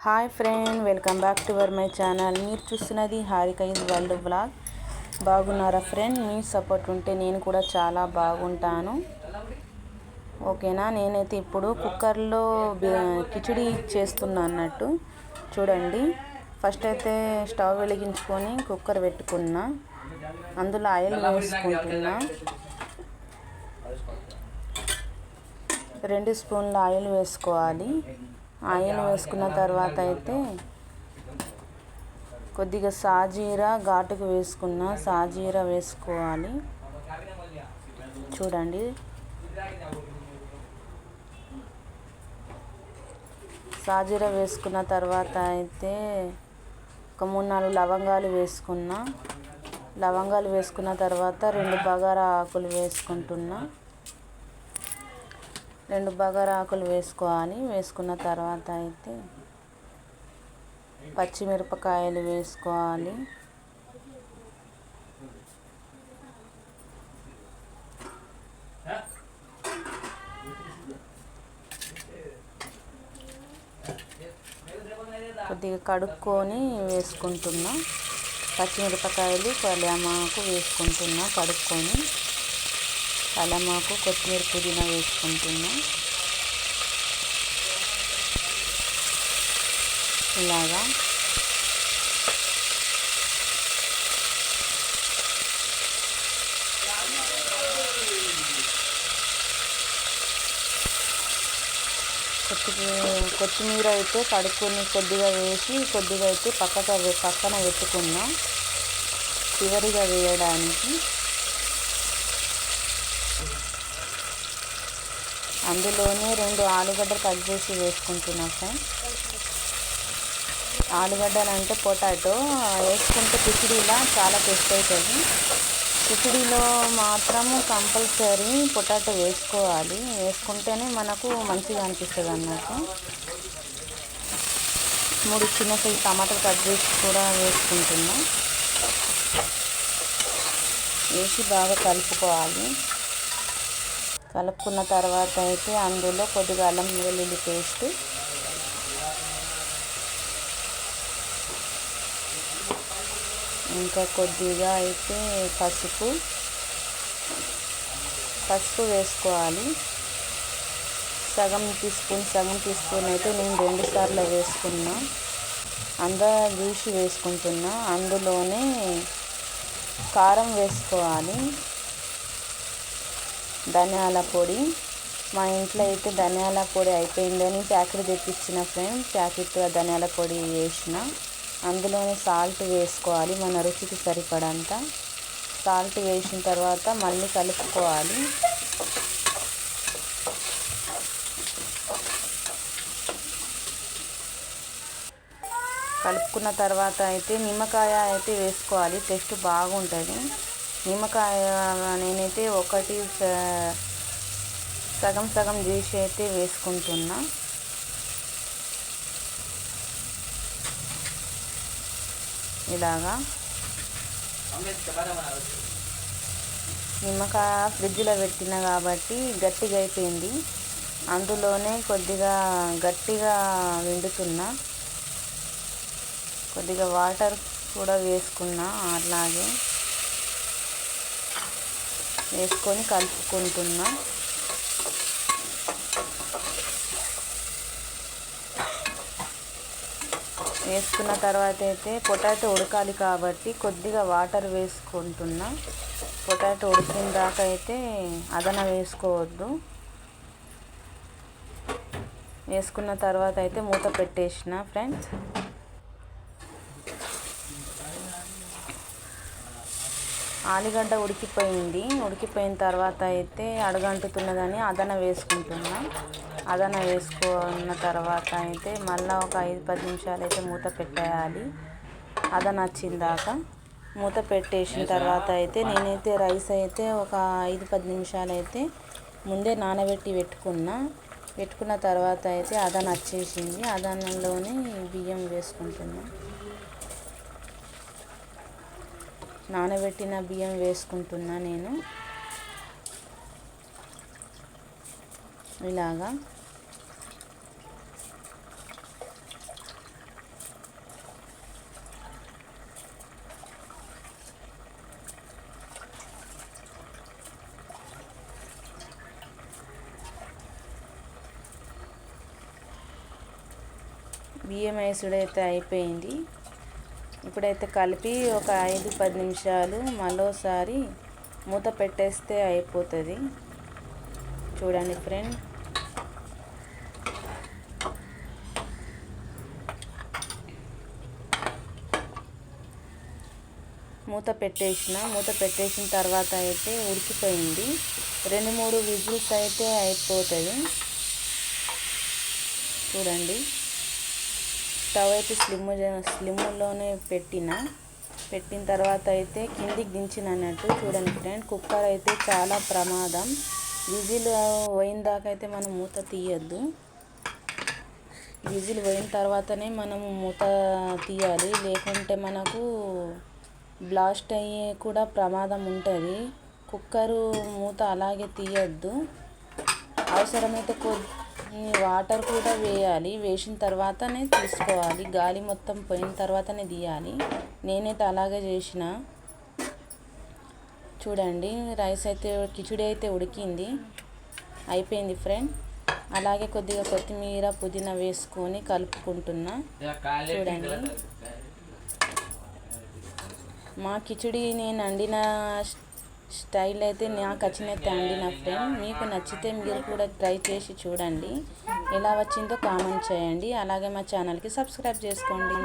Hi friend, welcome back to my channel. మీరు చూస్తున్నది Harika is world vlog. బాగున్నారా friend? మీ support ఉంటే నేను కూడా చాలా బాగుంటాను. ఓకేనా? నేనైతే ఇప్పుడు కుక్కర్లో కిచిడి చేస్తున్నా అన్నట్టు. చూడండి, ఫస్ట్ అయితే స్టవ్ వెలిగించుకొని కుక్కర్ పెట్టుకున్నా. అందులో ఆయిల్ వేసుకుంటున్నా. 2 స్పూన్ల ఆయిల్ వేసుకోవాలి. ఆయిల్ వేసుకున్న తర్వాత అయితే కొద్దిగా సాజీరా ఘాటుకు వేసుకున్న సాజీరా వేసుకోవాలి. చూడండి, సాజీరా వేసుకున్న తర్వాత అయితే ఒక 3-4 లవంగాలు వేసుకున్నా. లవంగాలు వేసుకున్న తర్వాత 2 బగారా ఆకులు వేసుకుంటున్నా. 2 బగారా ఆకులు వేసుకోవాలి. వేసుకున్న తర్వాత అయితే పచ్చిమిరపకాయలు వేసుకోవాలి. కొద్దిగా కడుక్కొని వేసుకుంటున్నా. పచ్చిమిరపకాయలు, కళ్యామాకు వేసుకుంటున్నా. కడుక్కొని కళ్యామాకు, కొత్తిమీర, పుదీనా వేసుకుంటున్నా. ఇలాగా కొత్తిమీర అయితే కడుక్కొని కొద్దిగా వేసి కొద్దిగా అయితే పక్కన పెట్టుకున్నా చివరిగా వేయడానికి. అందులోనే 2 ఆలుగడ్డలు కట్ చేసి వేసుకుంటున్నా ఫ్రెండ్స్. ఆలుగడ్డలు అంటే పొటాటో వేసుకుంటే కిచిడీలా చాలా టేస్ట్ అవుతుంది. కిచిడీలో మాత్రం కంపల్సరీ పొటాటో వేసుకోవాలి. వేసుకుంటేనే మనకు మంచిగా అనిపిస్తుంది అన్నట్టు. 3 చిన్న సైజు టమాటాలు కట్ చేసి కూడా వేసుకుంటున్నా. వేసి బాగా కలుపుకోవాలి. కలుపుకున్న తర్వాత అయితే అందులో కొద్దిగా అల్లం వెల్లుల్లి పేస్ట్, ఇంకా కొద్దిగా అయితే పసుపు వేసుకోవాలి. సగం టీ స్పూన్ అయితే నేను 2 సార్లు వేసుకున్నా. తీసి వేసుకుంటున్నా. అందులోనే కారం వేసుకోవాలి. ధనియాల పొడి, మా ఇంట్లో అయితే ధనియాల పొడి అయిపోయిందని ప్యాకెట్ తెప్పించిన ఫ్రెండ్. ప్యాకెట్గా ధనియాల పొడి వేసిన. అందులోనే సాల్ట్ వేసుకోవాలి, మన రుచికి సరిపడంత. సాల్ట్ వేసిన తర్వాత మళ్ళీ కలుపుకోవాలి. కలుపుకున్న తర్వాత అయితే నిమ్మకాయ అయితే వేసుకోవాలి. టేస్ట్ బాగుంటుంది. నిమ్మకాయ నేనైతే ఒకటి సగం చేసి అయితే వేసుకుంటున్నా. ఇలాగా నిమ్మకాయ ఫ్రిడ్జ్లో పెట్టిన కాబట్టి గట్టిగా అయిపోయింది. అందులోనే కొద్దిగా గట్టిగా వండుతున్నా. కొద్దిగా వాటర్ కూడా వేసుకున్నా. అట్లాగే వేసుకొని కలుపుకుంటున్నా. వేసుకున్న తర్వాత అయితే పొటాటో ఉడకాలి కాబట్టి కొద్దిగా వాటర్ వేసుకుంటున్నా. పొటాటో ఉడికిన దాకా అయితే అదన వేసుకోవద్దు. వేసుకున్న తర్వాత అయితే మూత పెట్టేసిన ఫ్రెండ్స్. ఆలుగడ్డ ఉడికిపోయిన తర్వాత అయితే అడుగంటుతున్నదని అదన వేసుకుంటున్నా. అదన వేసుకున్న తర్వాత అయితే మళ్ళీ ఒక 5-10 నిమిషాలు అయితే మూత పెట్టేయాలి. అదన వచ్చిందాక మూత పెట్టేసిన తర్వాత అయితే నేనైతే రైస్ అయితే ఒక 5-10 నిమిషాలు అయితే ముందే నానబెట్టి పెట్టుకున్న తర్వాత అయితే అదన వచ్చేసింది. అదనంలోనే బియ్యం వేసుకుంటున్నా. నానబెట్టిన బియ్యం వేసుకుంటున్నా నేను. ఇలాగా బియ్యం వేసుడు అయితే అయిపోయింది. ఇప్పుడైతే కలిపి ఒక 5-10 నిమిషాలు మరోసారి మూత పెట్టేస్తే అయిపోతుంది. చూడండి ఫ్రెండ్, మూత పెట్టేసిన తర్వాత అయితే ఉడికిపోయింది. 2-3 విజిల్స్ అయితే అయిపోతుంది. చూడండి, స్టవ్ అయితే స్లిమ్లోనే పెట్టిన తర్వాత అయితే కిందికి దించిన అన్నట్టు. చూడండి ఫ్రెండ్, కుక్కర్ అయితే చాలా ప్రమాదం. విజిల్ పోయిన దాకా అయితే మనం మూత తీయద్దు. విజిల్ పోయిన తర్వాతనే మనము మూత తీయాలి, లేకుంటే మనకు బ్లాస్ట్ అయ్యే కూడా ప్రమాదం ఉంటుంది. కుక్కరు మూత అలాగే తీయద్దు. అవసరమైతే కొన్ని వాటర్ కూడా వేయాలి. వేసిన తర్వాతనే తీసుకోవాలి. గాలి మొత్తం పోయిన తర్వాతనే తీయాలి. నేనైతే అలాగే చేసిన. చూడండి, కిచిడి అయితే ఉడికింది, అయిపోయింది ఫ్రెండ్. అలాగే కొద్దిగా కొత్తిమీర పుదీనా వేసుకొని కలుపుకుంటున్నా. చూడండి, మా కిచిడి నేను వండిన స్టైల్ అయితే నాకు నచ్చినట్టు వండిన ఫ్రెండ్. మీకు నచ్చితే మీరు కూడా ట్రై చేసి చూడండి. ఎలా వచ్చిందో కామెంట్ చేయండి. అలాగే మా ఛానల్కి సబ్స్క్రైబ్ చేసుకోండి.